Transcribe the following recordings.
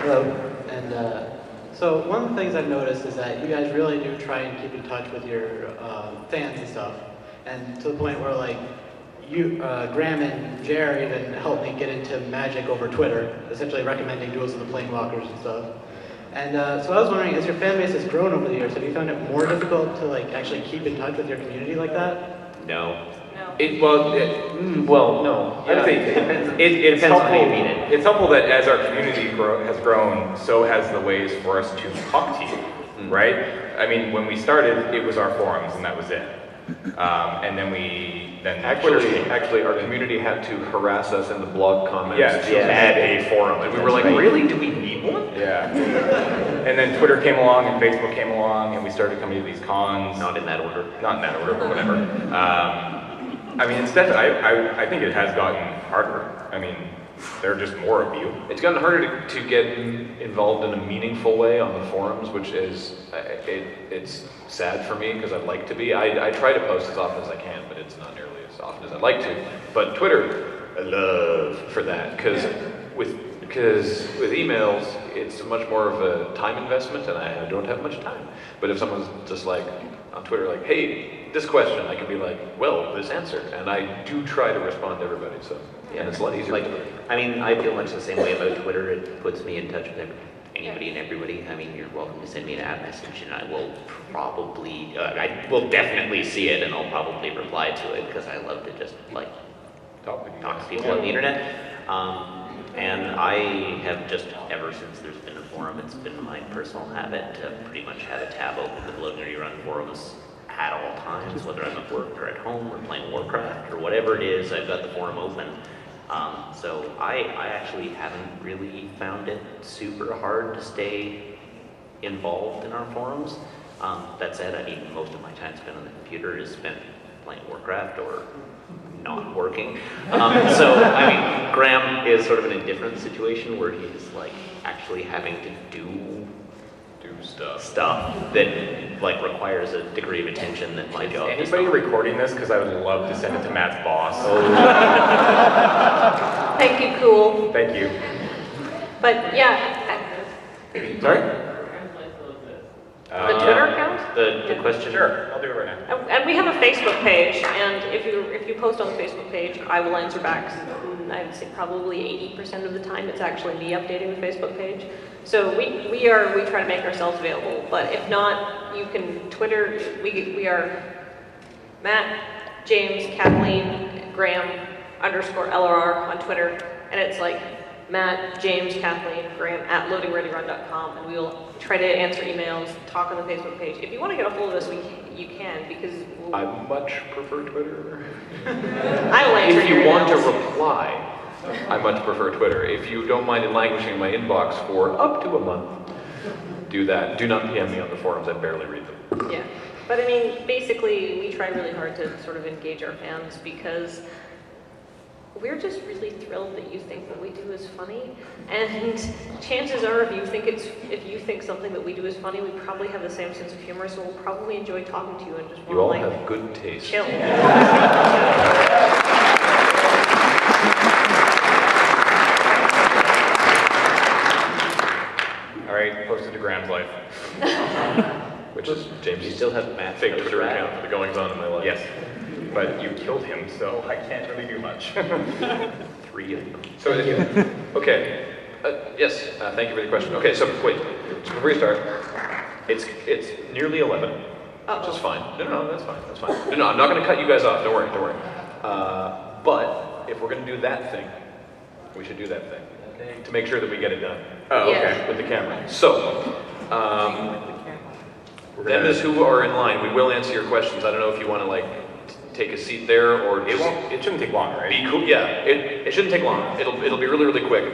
Hello. And so one of the things I've noticed is that you guys really do try and keep in touch with your fans and stuff, and to the point where like you, Graham and Jer even helped me get into Magic over Twitter, essentially recommending Duels of the Planewalkers and stuff. And so I was wondering, as your fan base has grown over the years, have you found it more difficult to like actually keep in touch with your community like that? No. Well, no. Yeah. I'd say it depends on how you mean it. It's helpful that as our community has grown, so has the ways for us to talk to you, right? I mean, when we started, it was our forums, and that was it. And then Actually, our community had to harass us in the blog comments to yeah. add a forum, and we were like, Right. really? Do we need one? Yeah. And then Twitter came along, and Facebook came along, and we started coming to these cons. Not in that order. Not in that order, but whatever. I mean, it's definitely, I think it has gotten harder. I mean, there are just more of you. It's gotten harder to get involved in a meaningful way on the forums, which is, it's sad for me because I'd like to be. I try to post as often as I can, but it's not nearly as often as I'd like to. But Twitter, I love for that, because with emails, it's much more of a time investment, and I don't have much time. But if someone's just like, on Twitter, like, hey, this question, I can be like, well, this answer. And I do try to respond to everybody, so, yeah, and it's a lot easier. Like, I mean, I feel much the same way about Twitter. It puts me in touch with anybody and everybody. I mean, you're welcome to send me an ad message, and I will probably, I will definitely see it, and I'll probably reply to it, because I love to just, like, talk to people on the internet. And I have just, ever since there's been a forum, it's been my personal habit to pretty much have a tab open with Loading Ready Run forums at all times, whether I'm at work or at home or playing Warcraft or whatever it is, I've got the forum open. So I actually haven't really found it super hard to stay involved in our forums. That said, I mean, most of my time spent on the computer is spent playing Warcraft or not working. So, I mean, Graham is sort of in a different situation where he's like actually having to do stuff that like requires a degree of attention that my job does Anybody not. recording this? Because I would love to send it to Matt's boss. Thank you, cool. Thank you. But yeah, Sorry? the Twitter account? The question? Sure, I'll do it right now. And we have a Facebook page, and if you post on the Facebook page, I will answer back. I would say probably 80% of the time it's actually me updating the Facebook page. So we try to make ourselves available, but if not, you can Twitter. We are Matt, James, Kathleen, Graham _LRR on Twitter, and it's like Matt, James, Kathleen, Graham at loadingreadyrun.com, and we will try to answer emails, talk on the Facebook page. If you want to get a hold of us, you can, because I much prefer Twitter. I will answer If your you want to emails. reply, I much prefer Twitter. If you don't mind languishing in my inbox for up to a month, do that. Do not PM me on the forums, I barely read them. Yeah, but I mean, basically, we try really hard to sort of engage our fans because we're just really thrilled that you think what we do is funny, and chances are if you think something that we do is funny, we probably have the same sense of humor, so we'll probably enjoy talking to you and just want You to all like have good taste. chill. All right, posted to Graham's life. Which is James. You still have Matt fake Twitter Rat? account for the goings on in my life. Yes, but you killed him, so I can't really do much. 3 of them. So, okay. Yes, thank you for the question. Okay, so wait. So before you start, it's nearly 11, which is fine. No, that's fine. That's fine. No, I'm not going to cut you guys off. Don't worry. But if we're going to do that thing, we should do that thing to make sure that we get it done. Oh, Yes. okay. With the camera. So, them as who are in line, we will answer your questions. I don't know if you want to like take a seat there or It shouldn't take long, right? be cool. Yeah, it shouldn't take long. It'll be really quick.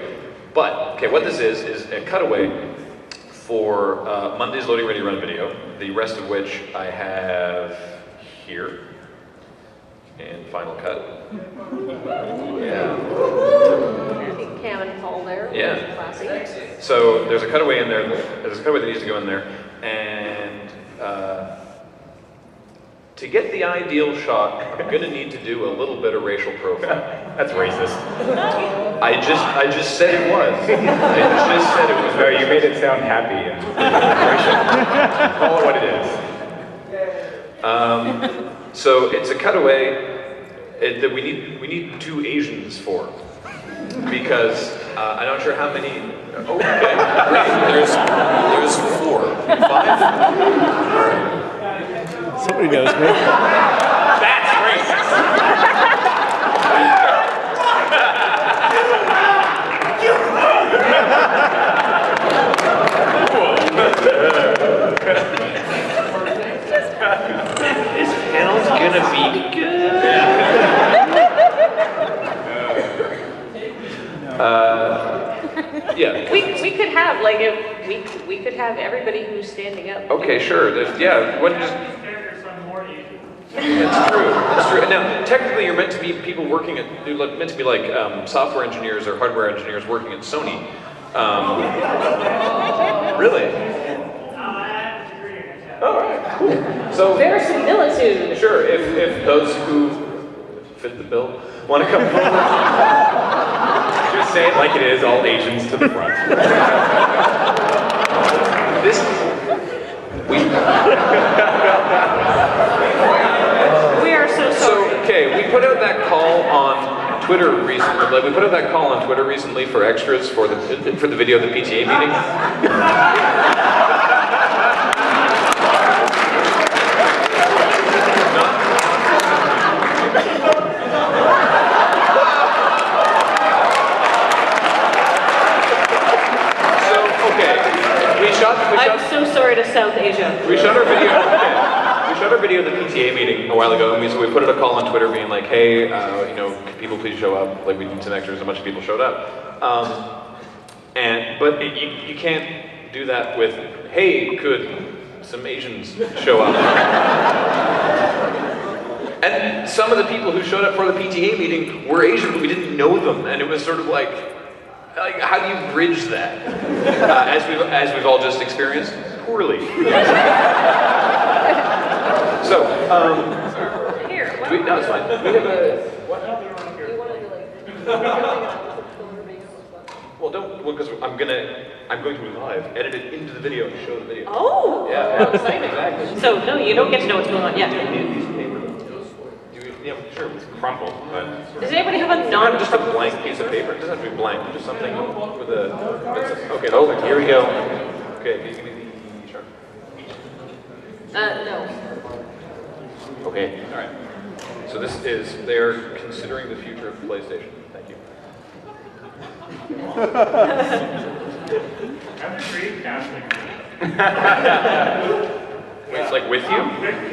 But okay, what this is a cutaway for Monday's Loading Ready Run video. The rest of which I have here in Final Cut. Yeah. I think Cam and Paul there. Yeah. Classy. So there's a cutaway in there. There's a cutaway that needs to go in there, and to get the ideal shot, I'm gonna need to do a little bit of racial profiling. That's racist. I just said it was. I just said it was. No, you made it sound happy and gracious. Call it what it is. So it's a cutaway that we need 2 Asians for, because I'm not sure how many. Oh, okay, great. There's 4, 5. All right. Somebody knows me. That's racist. This panel's gonna be good. Yeah. We could have, like, if we could have everybody who's standing up. Okay, sure. Yeah. What just? That's true. That's true. Now, technically, you're meant to be people working at. You're meant to be like software engineers or hardware engineers working at Sony. Really? All right. Cool. So. Verisimilitude. Sure. If those who fit the bill want to come forward. Just say it like it is, all Asians to the front. This. We are so sorry. So, okay, we put out that call on Twitter recently. Like, we put out that call on Twitter recently for extras for the video of the PTA meeting. I'm so sorry to South Asia. We shot our video. We shot our video of the PTA meeting a while ago, and so we put out a call on Twitter being like, "Hey, can people please show up? Like, we need some extras." A bunch of people showed up, but you can't do that with, "Hey, could some Asians show up?" And some of the people who showed up for the PTA meeting were Asian, but we didn't know them, and it was sort of like how do you bridge that? As we've all just experienced, poorly. So, Here. no, it's fine. We have a. Well, don't, because I'm going to live edit it into the video and show the video. Oh, Yeah. exciting. Exactly. So no, you don't get to know what's going on yet. Yeah, sure, it's crumpled, but... Does anybody have a Not just a blank piece of paper. It doesn't have to be blank. Just something with a. Okay. Oh, here we go. Okay. Can you give me the chart? No. Okay. All right. So this is they're considering the future of PlayStation. Thank you. I'm free casting. Wait, it's like with you?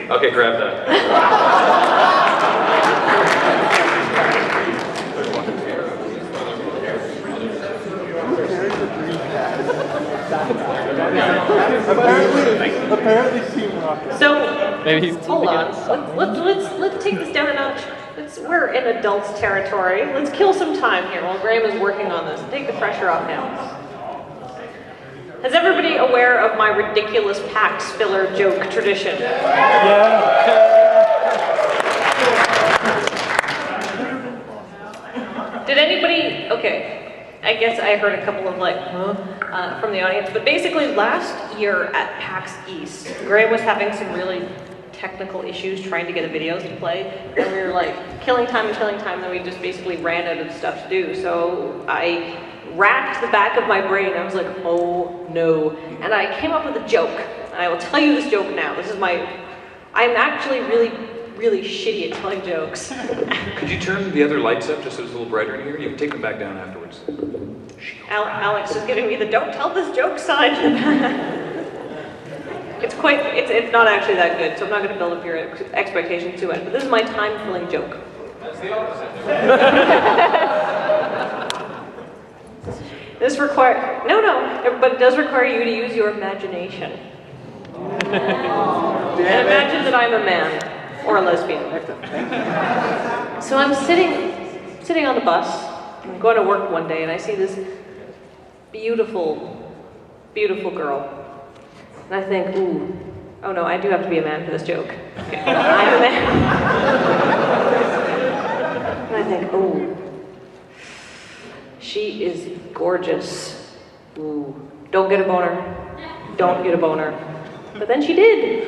Okay, grab that. Apparently Team Rocket. So Maybe he's hold on. Let's take this down a notch. We're in adults territory. Let's kill some time here while Graham is working on this. Take the pressure off him. Is everybody aware of my ridiculous PAX filler joke tradition? Yeah. Did anybody, okay, I guess I heard a couple of like, from the audience, but basically last year at PAX East, Graham was having some really technical issues trying to get the videos to play, and we were like killing time, and we just basically ran out of stuff to do. So I racked the back of my brain, I was like, oh no, and I came up with a joke, and I will tell you this joke now. I'm actually really shitty at telling jokes. Could you turn the other lights up just so it's a little brighter in here? You can take them back down afterwards. Alex is giving me the don't tell this joke sign. It's not actually that good, so I'm not going to build up your expectations too much, but this is my time-filling joke. That's the opposite. But it does require you to use your imagination. And imagine that I'm a man, or a lesbian. So I'm sitting on the bus, I'm going to work one day, and I see this beautiful, beautiful girl. And I think, ooh, Oh no, I do have to be a man for this joke. Okay. I'm a man. And I think, oh, she is gorgeous. Ooh, don't get a boner. Don't get a boner. But then she did. So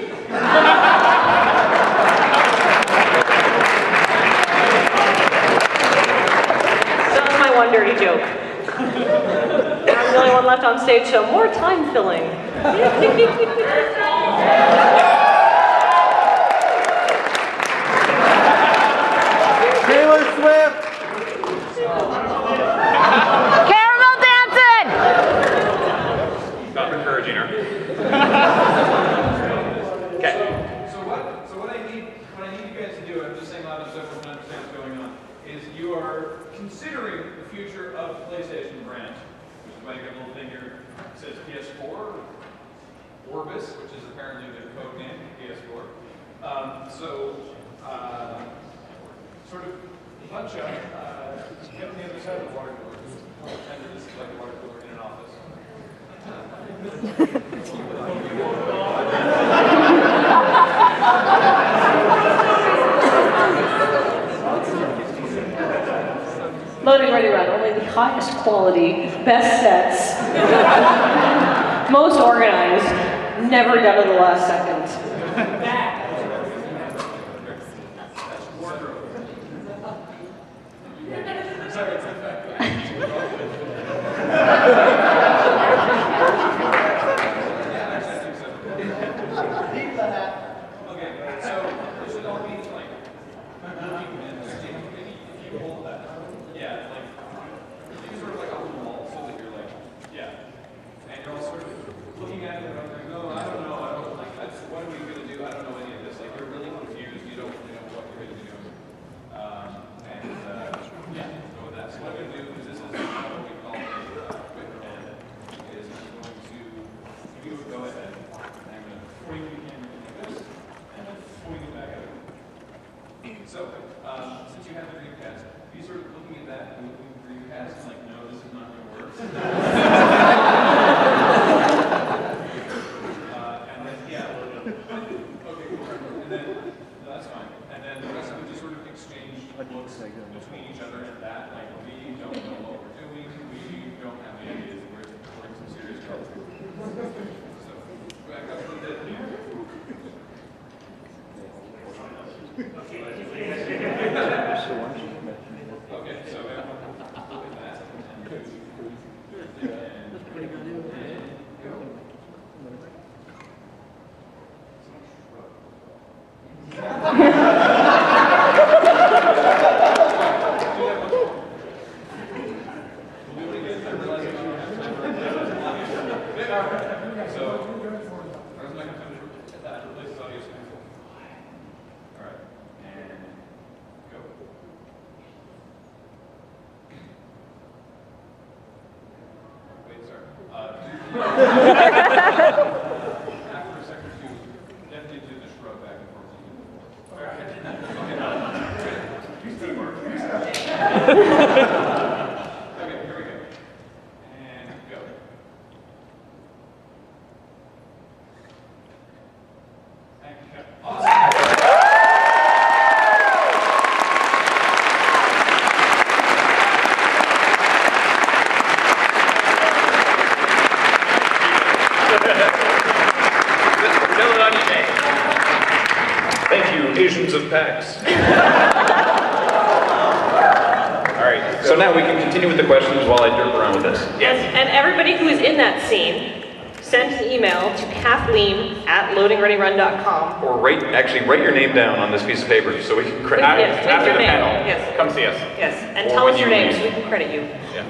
that's my one dirty joke. I'm the only one left on stage, so more time filling. Taylor Swift! Caramel dancing! Not encouraging her. Okay. So what I need you guys to do, I'm just saying a lot of stuff to understand what's going on, is you are considering the future of the PlayStation brand, which is why you got a little thing here that says PS4, Orbis, which is apparently the code name, PS4. Sort of a bunch of, get on the other side of the water cooler. Pretend that this is like a water cooler in an office. Loading ready run, only the highest quality, best sets, most organized, never done at the last second. Since you have the Dreamcast, are you sort of looking at that and looking at the Dreamcast and like, no, this is not going to work? And then, yeah. Okay, cool. And then, no, that's fine. And then the rest of it just sort of exchange looks between each other and that. Like, we don't know what we're doing. We don't have any ideas. We're in some serious trouble. So, back up to the dead here. Okay, so after a second or two, definitely do the shrug back and forth. Okay, here we go. And go. Thank you, Kevin. Awesome. Thank you, Asians of PAX. All right, so now we can continue with the questions while I derp around with this. Yes, and everybody who is in that scene, send an email to Kathleen@loadingreadyrun.com. Or write your name down on this piece of paper so we can credit Yes, take After your the name. panel, Yes, come see us. yes, and Or tell when us your you name leave. so we can credit you. Yeah.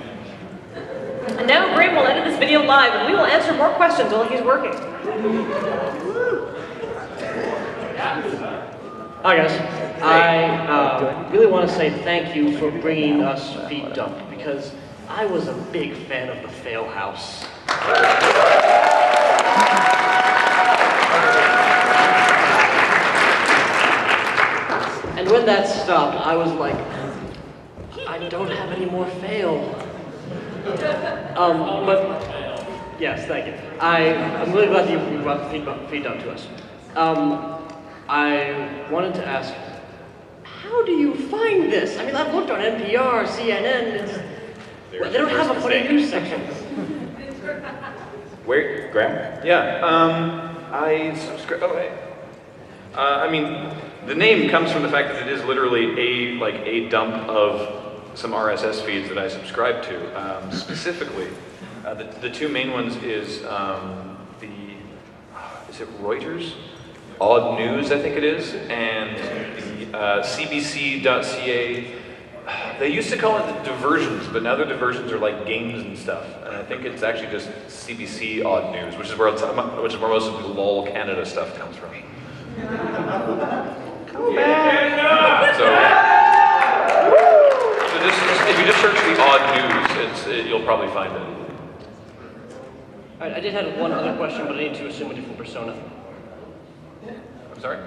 And now Graham will edit this video live, and we will answer more questions while he's working. Hi guys, I really want to say thank you for bringing us Feed Dump because I was a big fan of the Fail House. And when that stopped, I was like, I don't have any more fail. But yes, thank you. I'm really glad you brought Feed Dump to us. I wanted to ask, how do you find this? I mean, I've looked on NPR, CNN, well, they don't have a funny news section. Where, Graham? Yeah, I subscribe. Oh, hey. I mean, the name comes from the fact that it is literally a dump of some RSS feeds that I subscribe to. Specifically, the two main ones is is it Reuters? Odd News, I think it is, and the CBC.ca. They used to call it the diversions, but now the diversions are like games and stuff. And I think it's actually just CBC Odd News, which is where most of the LOL Canada stuff comes from. Come back. So just, if you just search the Odd News, you'll probably find it. All right, I did have one other question, but I need to assume a different persona. I'm sorry?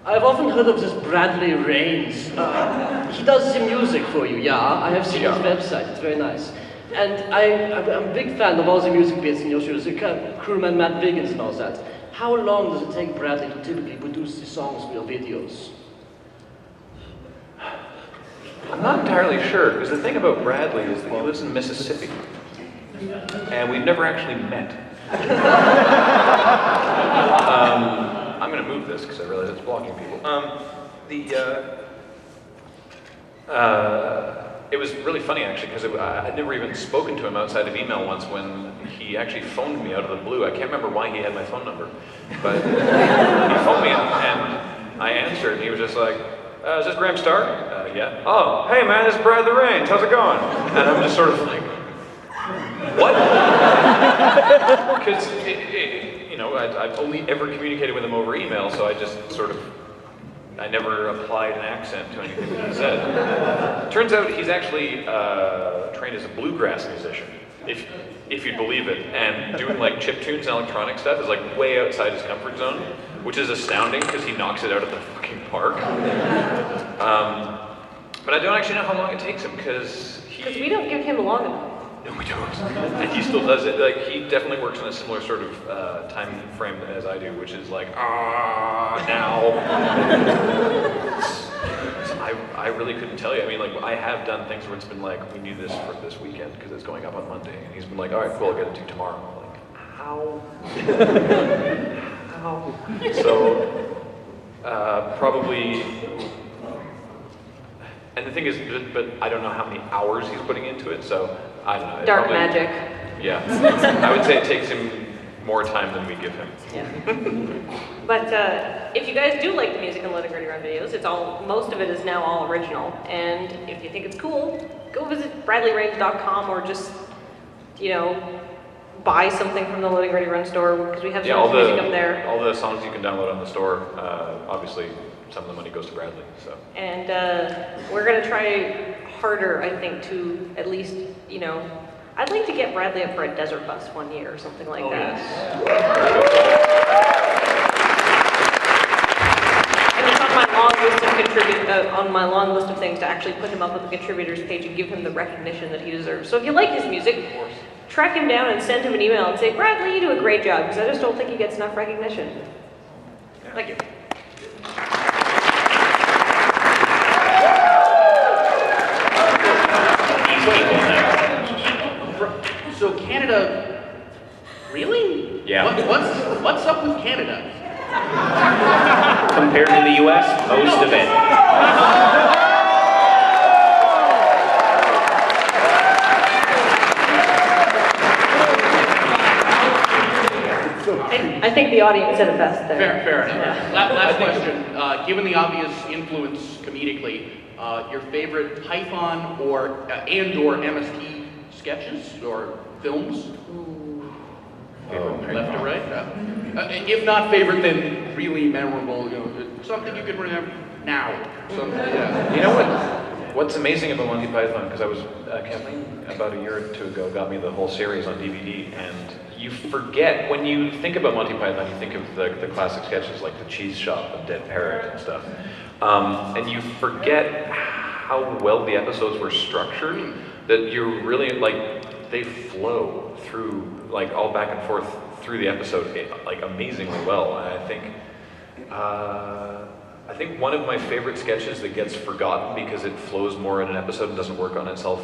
I've often heard of this Bradley Rains. He does the music for you, yeah? I have seen his website, it's very nice. And I'm a big fan of all the music bits in your shows, the crewman Matt Biggins and all that. How long does it take Bradley to typically produce the songs for your videos? I'm not entirely sure, because the thing about Bradley is that he lives in Mississippi. And we've never actually met. I'm going to move this because I realize it's blocking people. It was really funny actually because I'd never even spoken to him outside of email once when he actually phoned me out of the blue. I can't remember why he had my phone number, but he phoned me and I answered and he was just like, is this Graham Stark? Yeah. Oh, hey man, this is Brad the Rains. How's it going? And I'm just sort of like, what? Because, you know, I've only ever communicated with him over email, so I just sort of, I never applied an accent to anything that he said. Turns out he's actually trained as a bluegrass musician, if you'd believe it, and doing like chiptunes and electronic stuff is like way outside his comfort zone, which is astounding because he knocks it out at the fucking park. But I don't actually know how long it takes him because we don't give him long enough. No, we don't. And he still does it. Like, he definitely works in a similar sort of time frame as I do, which is like, now. So I really couldn't tell you. I mean, like, I have done things where it's been like, we need this for this weekend because it's going up on Monday. And he's been like, all right, cool, I'll get it to you tomorrow. I'm like, how? How? So, probably... And the thing is, but I don't know how many hours he's putting into it, so I don't know. Dark magic. Yeah. I would say it takes him more time than we give him. Yeah. But if you guys do like the music and Let It Gritty Run videos, most of it is now all original. And if you think it's cool, go visit bradleyrange.com or just, you know, buy something from the Let It Gritty Run store because we have so much music up there. All the songs you can download on the store, obviously some of the money goes to Bradley. So. And we're going to try harder, I think, to at least, you know, I'd like to get Bradley up for a desert bus one year or something like that. And it's on my long list of things to actually put him up on the contributors page and give him the recognition that he deserves. So if you like his music, track him down and send him an email and say, Bradley, you do a great job, because I just don't think he gets enough recognition. Thank you. So Canada, really? Yeah. What's up with Canada? Compared to the US, most of it. I think the audience said it best there. Fair enough. Last question. Given the obvious influence comedically, your favorite Python or MST sketches or films? Left or right? If not favorite, then really memorable. You know, something you can remember now. You know what's amazing about Monty Python? Because I was Kathleen about a year or two ago got me the whole series on DVD, and you forget when you think about Monty Python, you think of the classic sketches like the Cheese Shop and Dead Parrot and stuff, and you forget how well the episodes were structured. That you're really like they flow through like all back and forth through the episode like amazingly well, and I think I think one of my favorite sketches that gets forgotten because it flows more in an episode and doesn't work on itself